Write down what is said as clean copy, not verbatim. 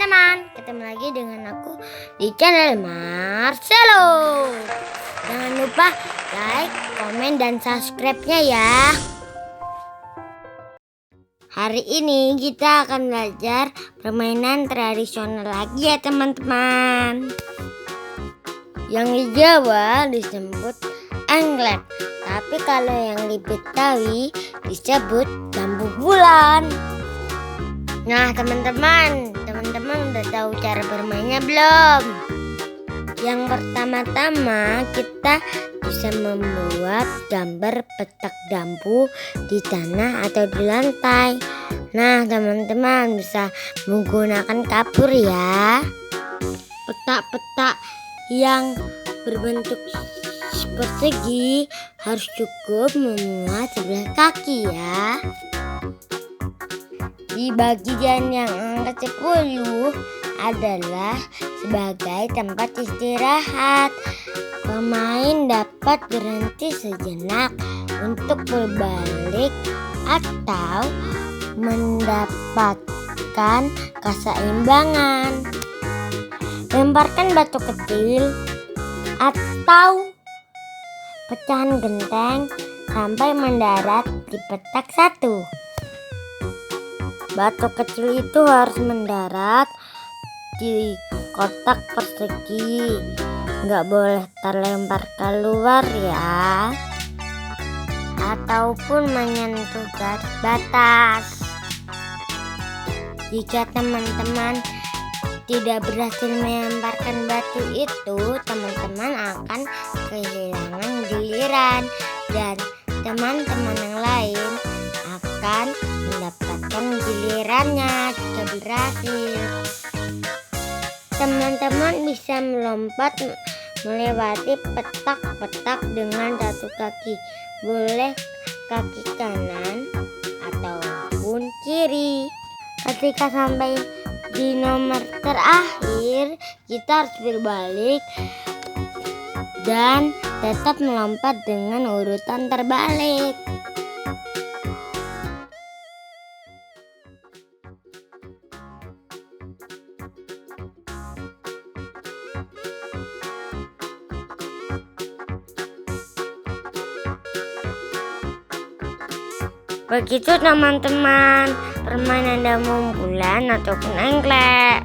teman-teman, ketemu lagi dengan aku di channel Marcelo. Jangan lupa like, komen, dan subscribe-nya ya. Hari ini kita akan belajar permainan tradisional lagi ya teman-teman. Yang di Jawa disebut engklek, tapi kalau yang di Betawi disebut jambu bulan. Nah teman-teman udah tahu cara bermainnya belum? Yang pertama-tama kita bisa membuat gambar petak jambu di tanah atau di lantai. Nah teman-teman bisa menggunakan kapur ya. Petak-petak yang berbentuk persegi harus cukup memuat sebelah kaki ya. Di bagian yang angka 10 adalah sebagai tempat istirahat. Pemain dapat berhenti sejenak untuk berbalik atau mendapatkan keseimbangan. Lemparkan batu kecil atau pecahan genteng sampai mendarat di petak 1. Batu kecil itu harus mendarat di kotak persegi, nggak boleh terlempar keluar ya, ataupun menyentuh garis batas. Jika teman-teman tidak berhasil melemparkan batu itu, teman-teman akan kehilangan giliran dan teman-teman yang lain akan mendapatkan gilirannya jika berhasil. Teman-teman bisa melompat melewati petak-petak dengan satu kaki, boleh kaki kanan ataupun kiri. Ketika sampai di nomor terakhir, kita harus berbalik dan tetap melompat dengan urutan terbalik. Begitu teman-teman, permainan jambu bulan ataupun engklek.